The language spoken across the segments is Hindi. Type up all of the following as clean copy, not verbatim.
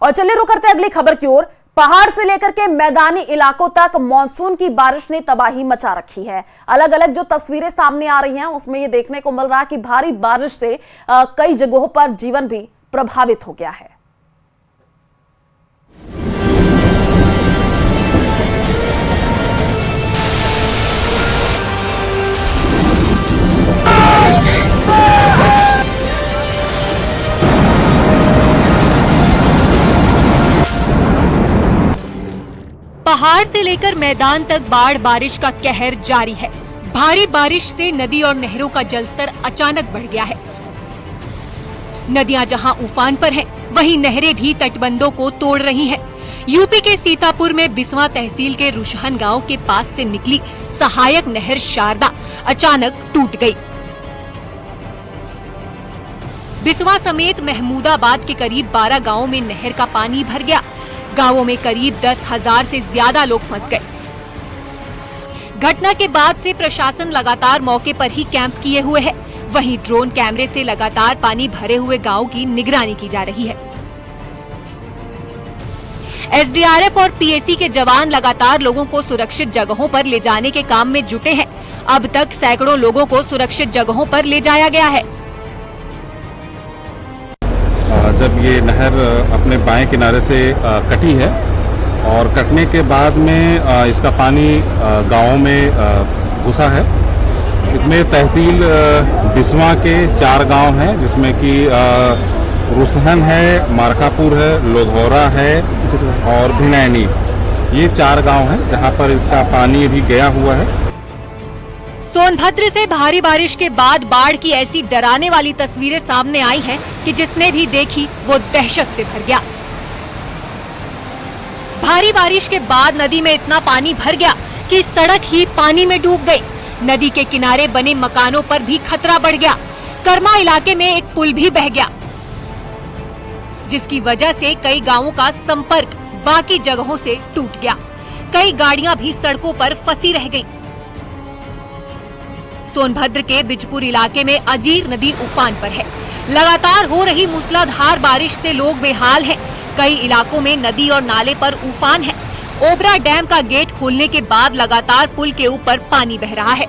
और चलिए रुक करते अगली खबर की ओर। पहाड़ से लेकर के मैदानी इलाकों तक मानसून की बारिश ने तबाही मचा रखी है। अलग अलग जो तस्वीरें सामने आ रही हैं उसमें यह देखने को मिल रहा है कि भारी बारिश से कई जगहों पर जीवन भी प्रभावित हो गया है। पहाड़ से लेकर मैदान तक बाढ़ बारिश का कहर जारी है। भारी बारिश से नदी और नहरों का जलस्तर अचानक बढ़ गया है। नदियां जहां उफान पर हैं, वहीं नहरें भी तटबंधों को तोड़ रही हैं। यूपी के सीतापुर में बिस्वा तहसील के रुशहन गांव के पास से निकली सहायक नहर शारदा अचानक टूट गई। बिस्वा समेत महमूदाबाद के करीब 12 गांवों में नहर का पानी भर गया। गांवों में करीब 10,000 से ज्यादा लोग फंस गए। घटना के बाद से प्रशासन लगातार मौके पर ही कैंप किए हुए है। वहीं ड्रोन कैमरे से लगातार पानी भरे हुए गांव की निगरानी की जा रही है। एसडीआरएफ और पीएसी के जवान लगातार लोगों को सुरक्षित जगहों पर ले जाने के काम में जुटे हैं। अब तक सैकड़ों लोगों को सुरक्षित जगहों पर ले जाया गया है। जब ये नहर अपने बाएं किनारे से कटी है और कटने के बाद में इसका पानी गांवों में घुसा है। इसमें तहसील बिस्वा के 4 गांव हैं, जिसमें कि रुसहन है, मारकापुर है, लोधौरा है और भिनैनी। ये 4 गांव हैं जहां पर इसका पानी भी गया हुआ है। सोनभद्र से भारी बारिश के बाद बाढ़ की ऐसी डराने वाली तस्वीरें सामने आई हैं कि जिसने भी देखी वो दहशत से भर गया। भारी बारिश के बाद नदी में इतना पानी भर गया कि सड़क ही पानी में डूब गई। नदी के किनारे बने मकानों पर भी खतरा बढ़ गया। कर्मा इलाके में एक पुल भी बह गया, जिसकी वजह से कई गांवों का संपर्क बाकी जगहों से टूट गया। कई गाड़ियां भी सड़कों पर फंसी रह गईं। सोनभद्र के बिजपुर इलाके में अजीर नदी उफान पर है। लगातार हो रही मूसलाधार बारिश से लोग बेहाल हैं। कई इलाकों में नदी और नाले पर उफान है। ओबरा डैम का गेट खोलने के बाद लगातार पुल के ऊपर पानी बह रहा है।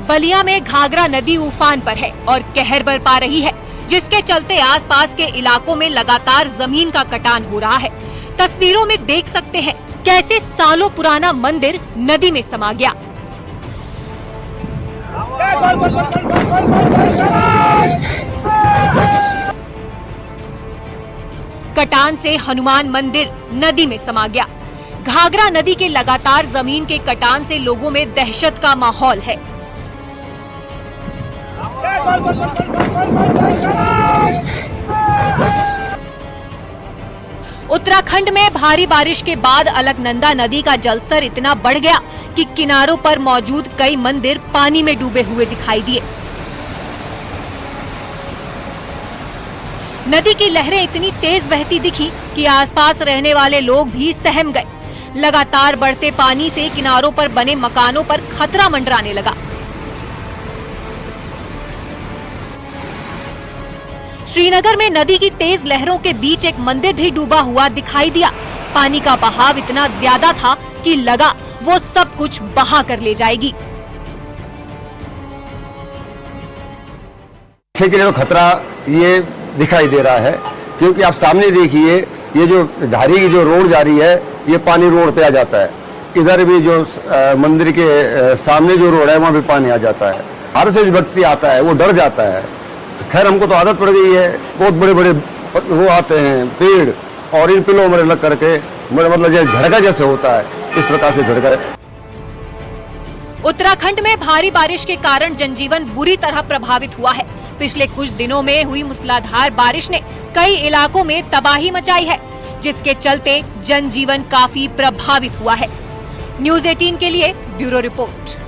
बलिया में घाघरा नदी उफान पर है और कहर बरपा रही है, जिसके चलते आसपास के इलाकों में लगातार जमीन का कटान हो रहा है। तस्वीरों में देख सकते हैं कैसे सालों पुराना मंदिर नदी में समा गया। कटान से हनुमान मंदिर नदी में समा गया। घाघरा नदी के लगातार जमीन के कटान से लोगों में दहशत का माहौल है। उत्तराखंड में भारी बारिश के बाद अलकनंदा नदी का जलस्तर इतना बढ़ गया कि किनारों पर मौजूद कई मंदिर पानी में डूबे हुए दिखाई दिए। नदी की लहरें इतनी तेज बहती दिखी कि आसपास रहने वाले लोग भी सहम गए। लगातार बढ़ते पानी से किनारों पर बने मकानों पर खतरा मंडराने लगा। श्रीनगर में नदी की तेज लहरों के बीच एक मंदिर भी डूबा हुआ दिखाई दिया। पानी का बहाव इतना ज्यादा था कि लगा वो सब कुछ बहा कर ले जाएगी। के लिए तो खतरा ये दिखाई दे रहा है, क्योंकि आप सामने देखिए ये जो धारी की जो रोड जा रही है, ये पानी रोड पे आ जाता है। इधर भी जो मंदिर के सामने जो रोड है वहाँ भी पानी आ जाता है। हर से जो व्यक्ति आता है वो डर जाता है। खैर हमको तो आदत पड़ गई है। बहुत बड़े बड़े वो आते हैं पेड़ और इन पिलों में लग करके मतलब जैसे झड़का जैसे होता है, इस प्रकार से झड़का है। उत्तराखंड में भारी बारिश के कारण जनजीवन बुरी तरह प्रभावित हुआ है। पिछले कुछ दिनों में हुई मूसलाधार बारिश ने कई इलाकों में तबाही मचाई है, जिसके चलते जनजीवन काफी प्रभावित हुआ है। न्यूज़ 18 के लिए ब्यूरो रिपोर्ट।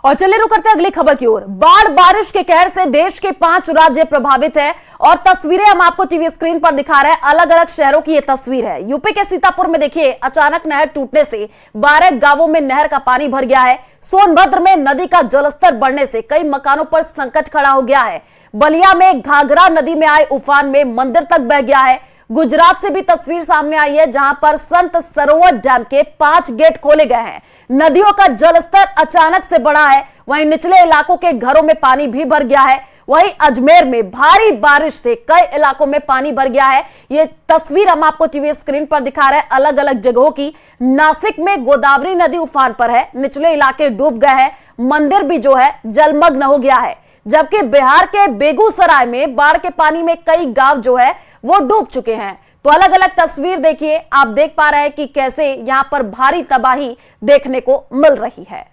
और चलिए रुक करते हैं अगली खबर की ओर। बाढ़ बारिश के कहर से देश के 5 राज्य प्रभावित हैं और तस्वीरें हम आपको टीवी स्क्रीन पर दिखा रहे हैं। अलग अलग शहरों की ये तस्वीर है। यूपी के सीतापुर में देखिए, अचानक नहर टूटने से 12 गांवों में नहर का पानी भर गया है। सोनभद्र में नदी का जलस्तर बढ़ने से कई मकानों पर संकट खड़ा हो गया है। बलिया में घाघरा नदी में आए उफान में मंदिर तक बह गया है। गुजरात से भी तस्वीर सामने आई है, जहां पर संत सरोवर डैम के 5 गेट खोले गए हैं। नदियों का जलस्तर अचानक से बढ़ा है। वहीं निचले इलाकों के घरों में पानी भी भर गया है। वहीं अजमेर में भारी बारिश से कई इलाकों में पानी भर गया है। ये तस्वीर हम आपको टीवी स्क्रीन पर दिखा रहे हैं अलग अलग जगहों की। नासिक में गोदावरी नदी उफान पर है, निचले इलाके डूब गए हैं। मंदिर भी जो है जलमग्न हो गया है। जबकि बिहार के बेगूसराय में बाढ़ के पानी में कई गांव जो है वो डूब चुके हैं। तो अलग अलग तस्वीर देखिए, आप देख पा रहे हैं कि कैसे यहां पर भारी तबाही देखने को मिल रही है।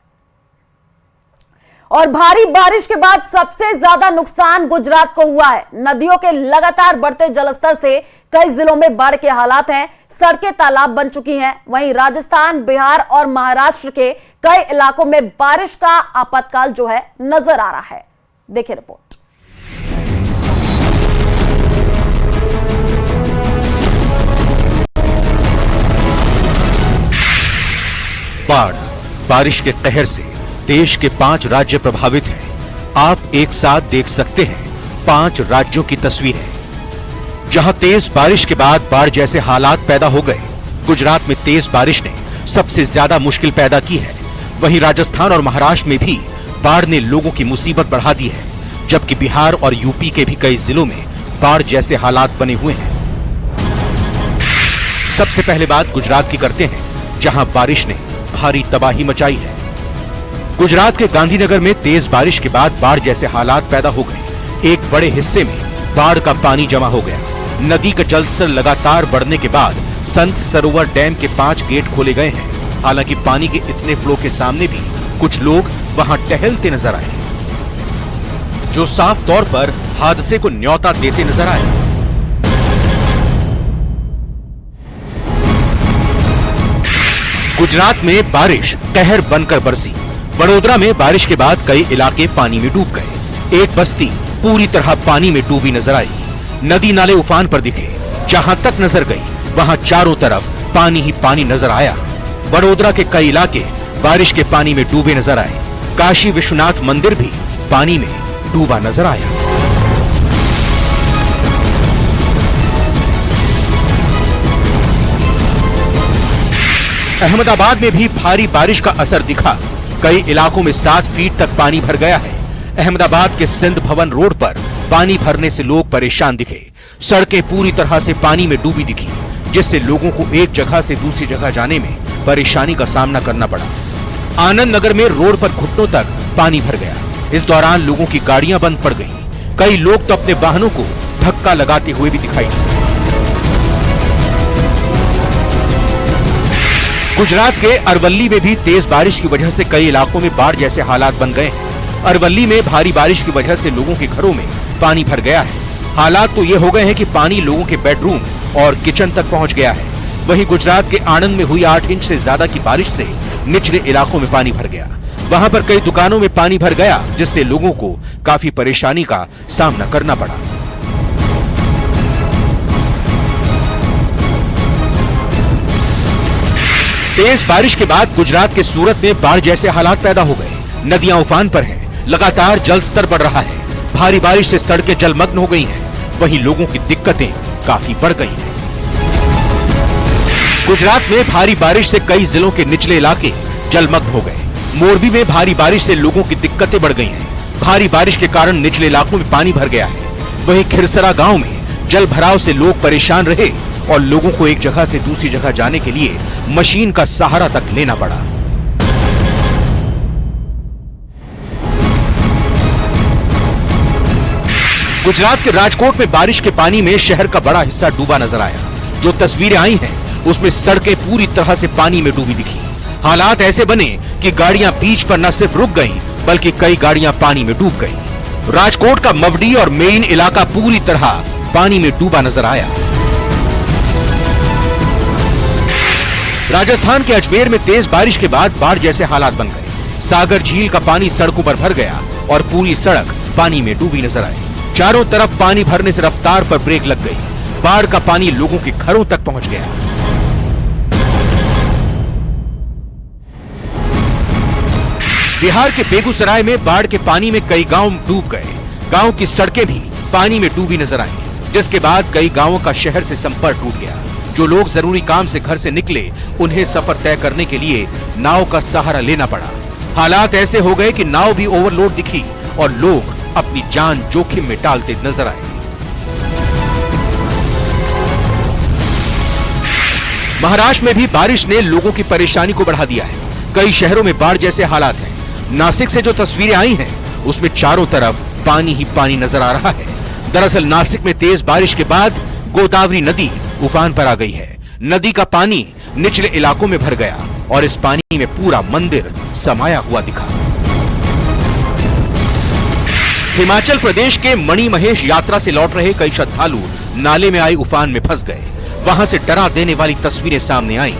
और भारी बारिश के बाद सबसे ज्यादा नुकसान गुजरात को हुआ है। नदियों के लगातार बढ़ते जलस्तर से कई जिलों में बाढ़ के हालात हैं। सड़कें तालाब बन चुकी हैं। वहीं राजस्थान, बिहार और महाराष्ट्र के कई इलाकों में बारिश का आपातकाल जो है नजर आ रहा है। देखिए रिपोर्ट। बाढ़ बारिश के कहर से देश के 5 राज्य प्रभावित हैं। आप एक साथ देख सकते हैं 5 राज्यों की तस्वीरें, जहां तेज बारिश के बाद बाढ़ जैसे हालात पैदा हो गए। गुजरात में तेज बारिश ने सबसे ज्यादा मुश्किल पैदा की है। वहीं राजस्थान और महाराष्ट्र में भी बाढ़ ने लोगों की मुसीबत बढ़ा दी है, जबकि बिहार और यूपी के भी कई जिलों में बाढ़ जैसे हालात बने हुए हैं। सबसे पहले बात गुजरात की करते हैं, जहां बारिश ने भारी तबाही मचाई है। गुजरात के गांधीनगर में तेज बारिश के बाद बाढ़ जैसे हालात पैदा हो गए। एक बड़े हिस्से में बाढ़ का पानी जमा हो गया। नदी का जलस्तर लगातार बढ़ने के बाद संत सरोवर डैम के 5 गेट खोले गए हैं। हालांकि पानी के इतने फ्लो के सामने भी कुछ लोग वहां टहलते नजर आए, जो साफ तौर पर हादसे को न्योता देते नजर आए। गुजरात में बारिश कहर बनकर बरसी। वडोदरा में बारिश के बाद कई इलाके पानी में डूब गए। एक बस्ती पूरी तरह पानी में डूबी नजर आई। नदी नाले उफान पर दिखे। जहां तक नजर गई वहां चारों तरफ पानी ही पानी नजर आया। वडोदरा के कई इलाके बारिश के पानी में डूबे नजर आए। काशी विश्वनाथ मंदिर भी पानी में डूबा नजर आया। अहमदाबाद में भी भारी बारिश का असर दिखा। कई इलाकों में 7 फीट तक पानी भर गया है। अहमदाबाद के सिंध भवन रोड पर पानी भरने से लोग परेशान दिखे। सड़कें पूरी तरह से पानी में डूबी दिखी, जिससे लोगों को एक जगह से दूसरी जगह जाने में परेशानी का सामना करना पड़ा। आनंद नगर में रोड पर घुटनों तक पानी भर गया। इस दौरान लोगों की गाड़ियां बंद पड़ गईं। कई लोग तो अपने वाहनों को धक्का लगाते हुए भी दिखाई दिए। गुजरात के अरवल्ली में भी तेज बारिश की वजह से कई इलाकों में बाढ़ जैसे हालात बन गए हैं। अरवल्ली में भारी बारिश की वजह से लोगों के घरों में पानी भर गया है। हालात तो ये हो गए हैं कि पानी लोगों के बेडरूम और किचन तक पहुंच गया है। वहीं गुजरात के आणंद में हुई 8 इंच से ज्यादा की बारिश से निचले इलाकों में पानी भर गया। वहां पर कई दुकानों में पानी भर गया, जिससे लोगों को काफी परेशानी का सामना करना पड़ा। तेज बारिश के बाद गुजरात के सूरत में बाढ़ जैसे हालात पैदा हो गए। नदियां उफान पर हैं, लगातार जल स्तर बढ़ रहा है। भारी बारिश से सड़कें जलमग्न हो गई हैं। वहीं लोगों की दिक्कतें काफी बढ़ गई हैं। गुजरात में भारी बारिश से कई जिलों के निचले इलाके जलमग्न हो गए। मोरबी में भारी बारिश से लोगों की दिक्कतें बढ़ गई हैं। भारी बारिश के कारण निचले इलाकों में पानी भर गया है। वहीं खिरसरा गांव में जल भराव से लोग परेशान रहे और लोगों को एक जगह से दूसरी जगह जाने के लिए मशीन का सहारा तक लेना पड़ा। गुजरात के राजकोट में बारिश के पानी में शहर का बड़ा हिस्सा डूबा नजर आया। जो तस्वीरें आई हैं उसमें सड़कें पूरी तरह से पानी में डूबी दिखी। हालात ऐसे बने कि गाड़ियां बीच पर न सिर्फ रुक गईं, बल्कि कई गाड़ियां पानी में डूब गईं। राजकोट का मवडी और मेन इलाका पूरी तरह पानी में डूबा नजर आया। राजस्थान के अजमेर में तेज बारिश के बाद बाढ़ जैसे हालात बन गए। सागर झील का पानी सड़कों पर भर गया और पूरी सड़क पानी में डूबी नजर आई। चारों तरफ पानी भरने से रफ्तार पर ब्रेक लग गई। बाढ़ का पानी लोगों के घरों तक पहुंच गया। बिहार के बेगूसराय में बाढ़ के पानी में कई गांव डूब गए। गांव की सड़कें भी पानी में डूबी नजर आई, जिसके बाद कई गांवों का शहर से संपर्क टूट गया। जो लोग जरूरी काम से घर से निकले, उन्हें सफर तय करने के लिए नाव का सहारा लेना पड़ा। हालात ऐसे हो गए कि नाव भी ओवरलोड दिखी और लोग अपनी जान जोखिम में डालते नजर आए। महाराष्ट्र में भी बारिश ने लोगों की परेशानी को बढ़ा दिया है। कई शहरों में बाढ़ जैसे हालात हैं। नासिक से जो तस्वीरें आई हैं, उसमें चारों तरफ पानी ही पानी नजर आ रहा है। दरअसल नासिक में तेज बारिश के बाद गोदावरी नदी उफान पर आ गई है। नदी का पानी निचले इलाकों में भर गया और इस पानी में पूरा मंदिर समाया हुआ दिखा। हिमाचल प्रदेश के मणिमहेश यात्रा से लौट रहे कई श्रद्धालु नाले में आई उफान में फंस गए। वहां से डरा देने वाली तस्वीरें सामने आईं।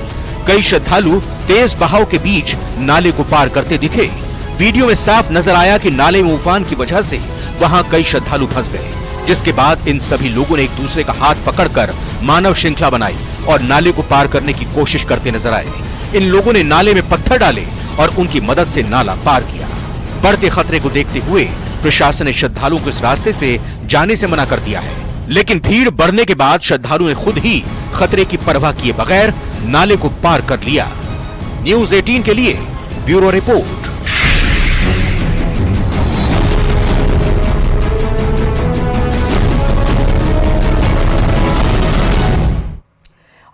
कई श्रद्धालु तेज बहाव के बीच नाले को पार करते दिखे। वीडियो में साफ नजर आया कि नाले में उफान की वजह से वहां कई श्रद्धालु फंस गए, जिसके बाद इन सभी लोगों ने एक दूसरे का हाथ पकड़कर मानव श्रृंखला बनाई और नाले को पार करने की कोशिश करते नजर आए। इन लोगों ने नाले में पत्थर डाले और उनकी मदद से नाला पार किया। बढ़ते खतरे को देखते हुए प्रशासन ने श्रद्धालुओं को इस रास्ते से जाने से मना कर दिया है, लेकिन भीड़ बढ़ने के बाद श्रद्धालुओं ने खुद ही खतरे की परवाह किए बगैर नाले को पार कर लिया। न्यूज़ 18 के लिए ब्यूरो रिपोर्ट।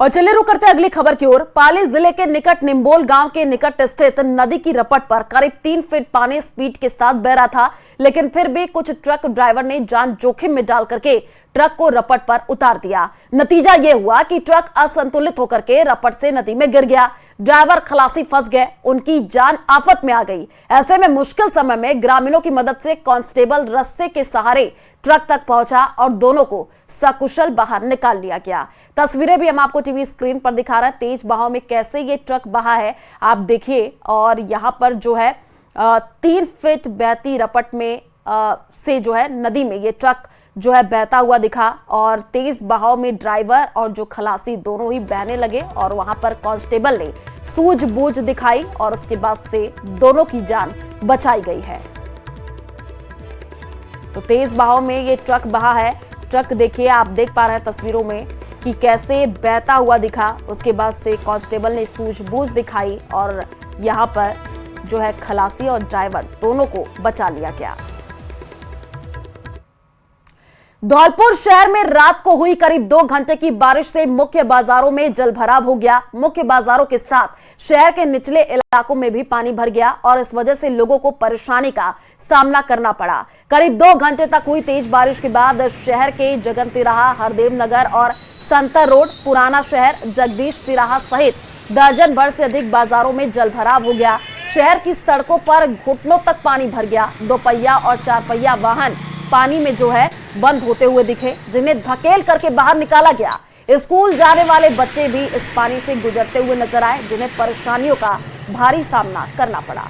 और चलिए रुक करते हैं अगली खबर की ओर। पाली जिले के निकट निम्बोल गांव के निकट स्थित नदी की रपट पर करीब 3 फीट पानी स्पीड के साथ बह रहा था, लेकिन फिर भी कुछ ट्रक ड्राइवर ने जान जोखिम में डाल करके ट्रक को रपट पर उतार दिया। नतीजा यह हुआ कि ट्रक असंतुलित होकर के रपट से नदी में गिर गया। ड्राइवर खलासी फंस गए, उनकी जान आफत में आ गई। ऐसे में मुश्किल समय में ग्रामीणों की मदद से कांस्टेबल रस्से के सहारे ट्रक तक पहुंचा और दोनों को सकुशल बाहर निकाल लिया गया। तस्वीरें भी हम आपको टीवी स्क्रीन पर दिखा रहे हैं। तेज बहाव में कैसे ये ट्रक बहा है आप देखिए। और यहां पर जो है 3 फीट बहती रपट में से जो है नदी में ये ट्रक जो है बहता हुआ दिखा और तेज बहाव में ड्राइवर और जो खलासी दोनों ही बहने लगे और वहां पर कांस्टेबल ने सूझबूझ दिखाई और उसके बाद से दोनों की जान बचाई गई है। तो तेज बहाव में ये ट्रक बहा है। ट्रक देखिए, आप देख पा रहे हैं तस्वीरों में कि कैसे बहता हुआ दिखा। उसके बाद से कांस्टेबल ने सूझबूझ दिखाई और यहां पर जो है खलासी और ड्राइवर दोनों को बचा लिया गया। धौलपुर शहर में रात को हुई करीब 2 घंटे की बारिश से मुख्य बाजारों में जलभराव हो गया। मुख्य बाजारों के साथ शहर के निचले इलाकों में भी पानी भर गया और इस वजह से लोगों को परेशानी का सामना करना पड़ा। करीब 2 घंटे तक हुई तेज बारिश के बाद शहर के जगन तिराहा, हरदेव नगर और संतर रोड, पुराना शहर, जगदीश तिराहा सहित दर्जन भर से अधिक बाजारों में जलभराव हो गया। शहर की सड़कों पर घुटनों तक पानी भर गया। 2 पहिया और 4 पहिया वाहन पानी में जो है बंद होते हुए दिखे, जिन्हें धकेल करके बाहर निकाला गया। स्कूल जाने वाले बच्चे भी इस पानी से गुजरते हुए नजर आए, जिन्हें परेशानियों का भारी सामना करना पड़ा।